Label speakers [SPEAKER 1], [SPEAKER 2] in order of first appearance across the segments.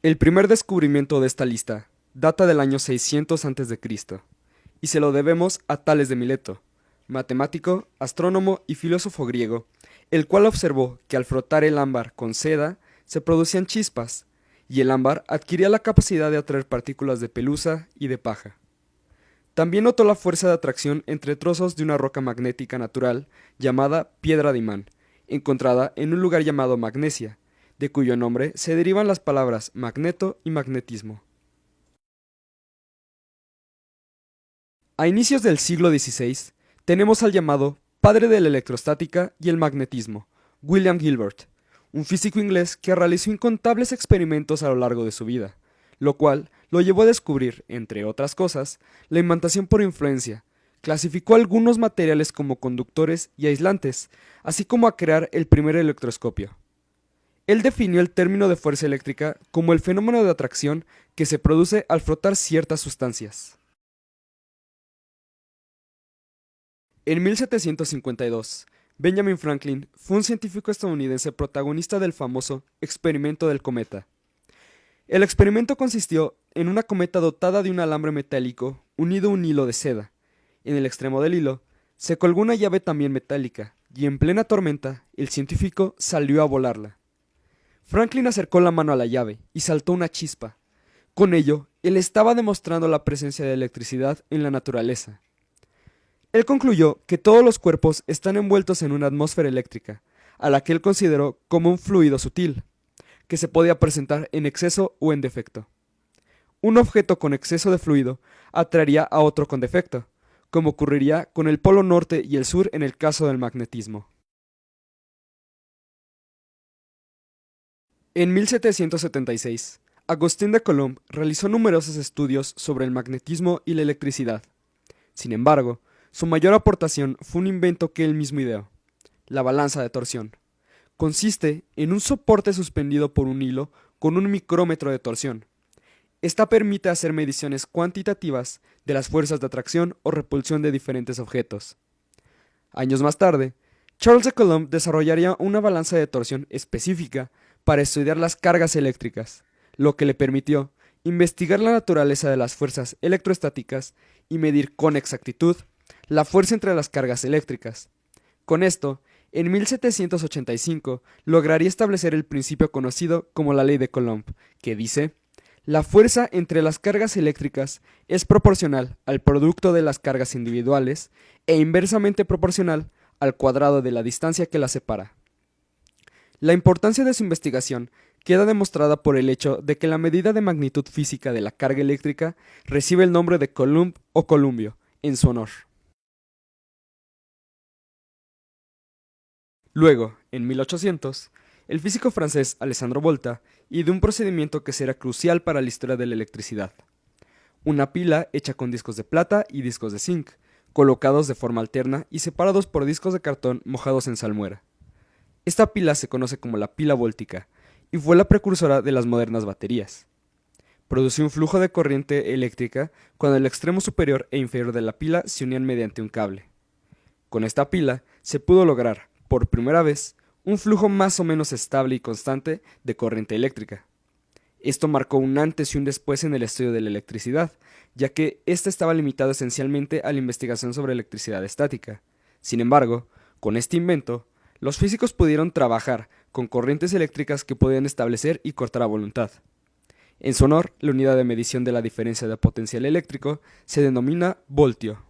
[SPEAKER 1] El primer descubrimiento de esta lista data del año 600 a.C., y se lo debemos a Tales de Mileto, matemático, astrónomo y filósofo griego, el cual observó que al frotar el ámbar con seda se producían chispas, y el ámbar adquiría la capacidad de atraer partículas de pelusa y de paja. También notó la fuerza de atracción entre trozos de una roca magnética natural llamada piedra de imán, encontrada en un lugar llamado Magnesia, de cuyo nombre se derivan las palabras magneto y magnetismo. A inicios del siglo XVI, tenemos al llamado padre de la electrostática y el magnetismo, William Gilbert, un físico inglés que realizó incontables experimentos a lo largo de su vida, lo cual lo llevó a descubrir, entre otras cosas, la imantación por influencia, clasificó algunos materiales como conductores y aislantes, así como a crear el primer electroscopio. Él definió el término de fuerza eléctrica como el fenómeno de atracción que se produce al frotar ciertas sustancias. En 1752, Benjamin Franklin fue un científico estadounidense protagonista del famoso experimento del cometa. El experimento consistió en una cometa dotada de un alambre metálico unido a un hilo de seda. En el extremo del hilo se colgó una llave también metálica, y en plena tormenta el científico salió a volarla. Franklin acercó la mano a la llave y saltó una chispa. Con ello, él estaba demostrando la presencia de electricidad en la naturaleza. Él concluyó que todos los cuerpos están envueltos en una atmósfera eléctrica, a la que él consideró como un fluido sutil, que se podía presentar en exceso o en defecto. Un objeto con exceso de fluido atraería a otro con defecto, como ocurriría con el polo norte y el sur en el caso del magnetismo. En 1776, Agustín de Coulomb realizó numerosos estudios sobre el magnetismo y la electricidad. Sin embargo, su mayor aportación fue un invento que él mismo ideó: la balanza de torsión. Consiste en un soporte suspendido por un hilo con un micrómetro de torsión. Esta permite hacer mediciones cuantitativas de las fuerzas de atracción o repulsión de diferentes objetos. Años más tarde, Charles de Coulomb desarrollaría una balanza de torsión específica para estudiar las cargas eléctricas, lo que le permitió investigar la naturaleza de las fuerzas electrostáticas y medir con exactitud la fuerza entre las cargas eléctricas. Con esto, en 1785 lograría establecer el principio conocido como la ley de Coulomb, que dice: la fuerza entre las cargas eléctricas es proporcional al producto de las cargas individuales e inversamente proporcional al cuadrado de la distancia que las separa. La importancia de su investigación queda demostrada por el hecho de que la medida de magnitud física de la carga eléctrica recibe el nombre de Coulomb o columbio, en su honor. Luego, en 1800, el físico francés Alessandro Volta ideó un procedimiento que será crucial para la historia de la electricidad: una pila hecha con discos de plata y discos de zinc, colocados de forma alterna y separados por discos de cartón mojados en salmuera. Esta pila se conoce como la pila vóltica y fue la precursora de las modernas baterías. Produció un flujo de corriente eléctrica cuando el extremo superior e inferior de la pila se unían mediante un cable. Con esta pila se pudo lograr, por primera vez, un flujo más o menos estable y constante de corriente eléctrica. Esto marcó un antes y un después en el estudio de la electricidad, ya que ésta estaba limitada esencialmente a la investigación sobre electricidad estática. Sin embargo, con este invento, los físicos pudieron trabajar con corrientes eléctricas que podían establecer y cortar a voluntad. En su honor, la unidad de medición de la diferencia de potencial eléctrico se denomina voltio.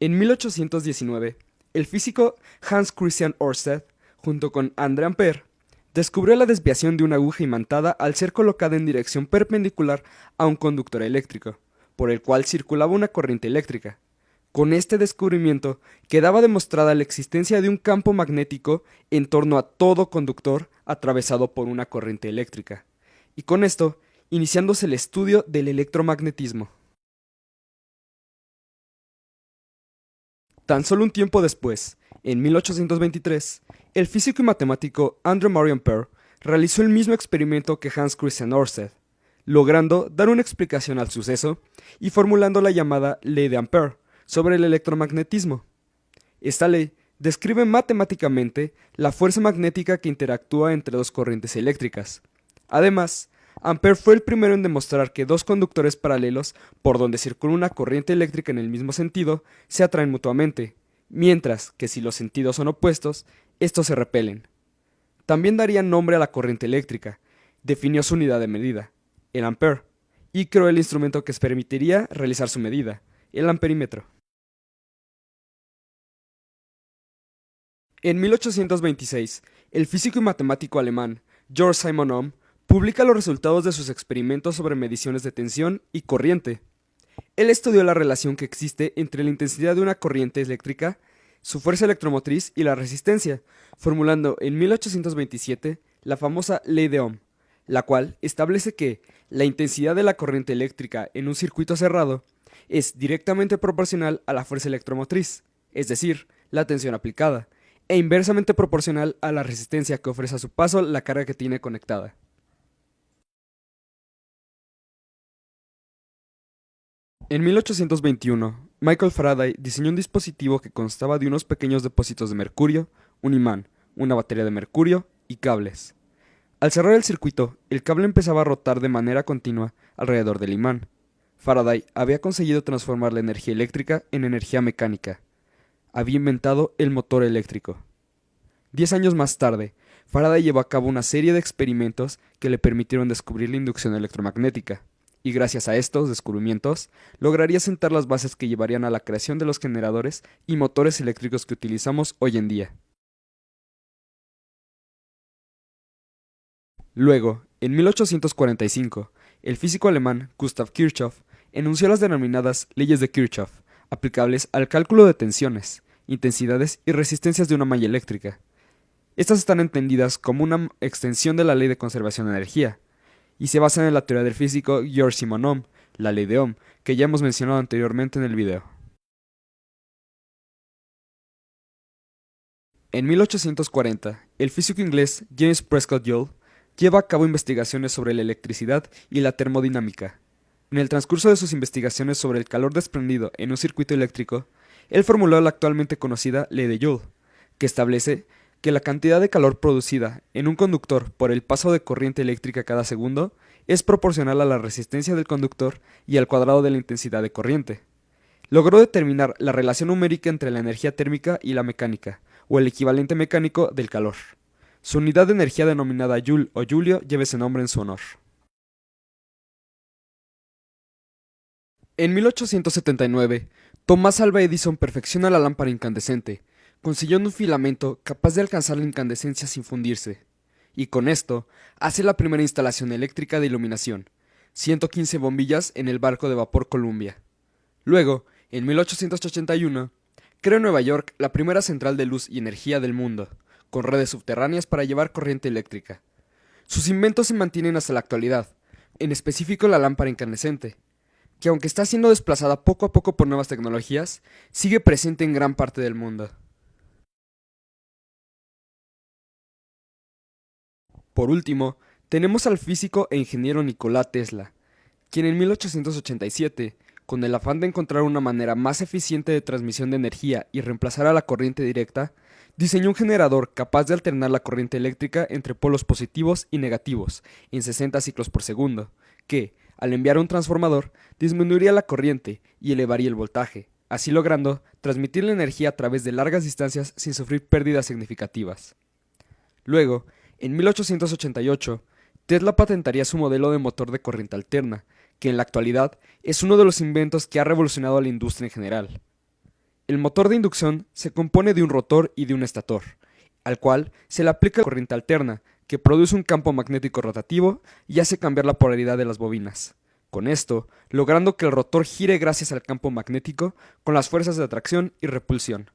[SPEAKER 1] En 1819, el físico Hans Christian Ørsted, junto con André Ampère, descubrió la desviación de una aguja imantada al ser colocada en dirección perpendicular a un conductor eléctrico, por el cual circulaba una corriente eléctrica. Con este descubrimiento quedaba demostrada la existencia de un campo magnético en torno a todo conductor atravesado por una corriente eléctrica, y con esto iniciándose el estudio del electromagnetismo. Tan solo un tiempo después, en 1823, el físico y matemático André Marie Ampère realizó el mismo experimento que Hans Christian Ørsted, logrando dar una explicación al suceso y formulando la llamada Ley de Ampère sobre el electromagnetismo. Esta ley Describe matemáticamente la fuerza magnética que interactúa entre dos corrientes eléctricas. Además, Ampère fue el primero en demostrar que dos conductores paralelos por donde circula una corriente eléctrica en el mismo sentido se atraen mutuamente, mientras que si los sentidos son opuestos, estos se repelen. También daría nombre a la corriente eléctrica, definió su unidad de medida, el ampère, y creó el instrumento que permitiría realizar su medida, el amperímetro. En 1826, el físico y matemático alemán Georg Simon Ohm publica los resultados de sus experimentos sobre mediciones de tensión y corriente. Él estudió la relación que existe entre la intensidad de una corriente eléctrica, su fuerza electromotriz y la resistencia, formulando en 1827 la famosa Ley de Ohm, la cual establece que la intensidad de la corriente eléctrica en un circuito cerrado es directamente proporcional a la fuerza electromotriz, es decir, la tensión aplicada, e inversamente proporcional a la resistencia que ofrece a su paso la carga que tiene conectada. En 1821, Michael Faraday diseñó un dispositivo que constaba de unos pequeños depósitos de mercurio, un imán, una batería de mercurio y cables. Al cerrar el circuito, el cable empezaba a rotar de manera continua alrededor del imán. Faraday había conseguido transformar la energía eléctrica en energía mecánica. Había inventado el motor eléctrico. 10 años más tarde, Faraday llevó a cabo una serie de experimentos que le permitieron descubrir la inducción electromagnética, y gracias a estos descubrimientos, lograría sentar las bases que llevarían a la creación de los generadores y motores eléctricos que utilizamos hoy en día. Luego, en 1845, el físico alemán Gustav Kirchhoff enunció las denominadas leyes de Kirchhoff, aplicables al cálculo de tensiones, intensidades y resistencias de una malla eléctrica. Estas están entendidas como una extensión de la ley de conservación de energía, y se basan en la teoría del físico Georg Simon Ohm, la ley de Ohm, que ya hemos mencionado anteriormente en el video. En 1840, el físico inglés James Prescott Joule lleva a cabo investigaciones sobre la electricidad y la termodinámica. En el transcurso de sus investigaciones sobre el calor desprendido en un circuito eléctrico, él formuló la actualmente conocida ley de Joule, que establece que la cantidad de calor producida en un conductor por el paso de corriente eléctrica cada segundo es proporcional a la resistencia del conductor y al cuadrado de la intensidad de corriente. Logró determinar la relación numérica entre la energía térmica y la mecánica, o el equivalente mecánico del calor. Su unidad de energía denominada Joule o Julio lleva ese nombre en su honor. En 1879, Thomas Alva Edison perfecciona la lámpara incandescente, consiguiendo un filamento capaz de alcanzar la incandescencia sin fundirse, y con esto hace la primera instalación eléctrica de iluminación, 115 bombillas en el barco de vapor Columbia. Luego, en 1881, crea en Nueva York la primera central de luz y energía del mundo, con redes subterráneas para llevar corriente eléctrica. Sus inventos se mantienen hasta la actualidad, en específico la lámpara incandescente, que aunque está siendo desplazada poco a poco por nuevas tecnologías, sigue presente en gran parte del mundo. Por último, tenemos al físico e ingeniero Nikola Tesla, quien en 1887, con el afán de encontrar una manera más eficiente de transmisión de energía y reemplazar a la corriente directa, diseñó un generador capaz de alternar la corriente eléctrica entre polos positivos y negativos en 60 ciclos por segundo, que, al enviar a un transformador, disminuiría la corriente y elevaría el voltaje, así logrando transmitir la energía a través de largas distancias sin sufrir pérdidas significativas. Luego, en 1888, Tesla patentaría su modelo de motor de corriente alterna, que en la actualidad es uno de los inventos que ha revolucionado a la industria en general. El motor de inducción se compone de un rotor y de un estator, al cual se le aplica corriente alterna, que produce un campo magnético rotativo y hace cambiar la polaridad de las bobinas. Con esto, logrando que el rotor gire gracias al campo magnético con las fuerzas de atracción y repulsión.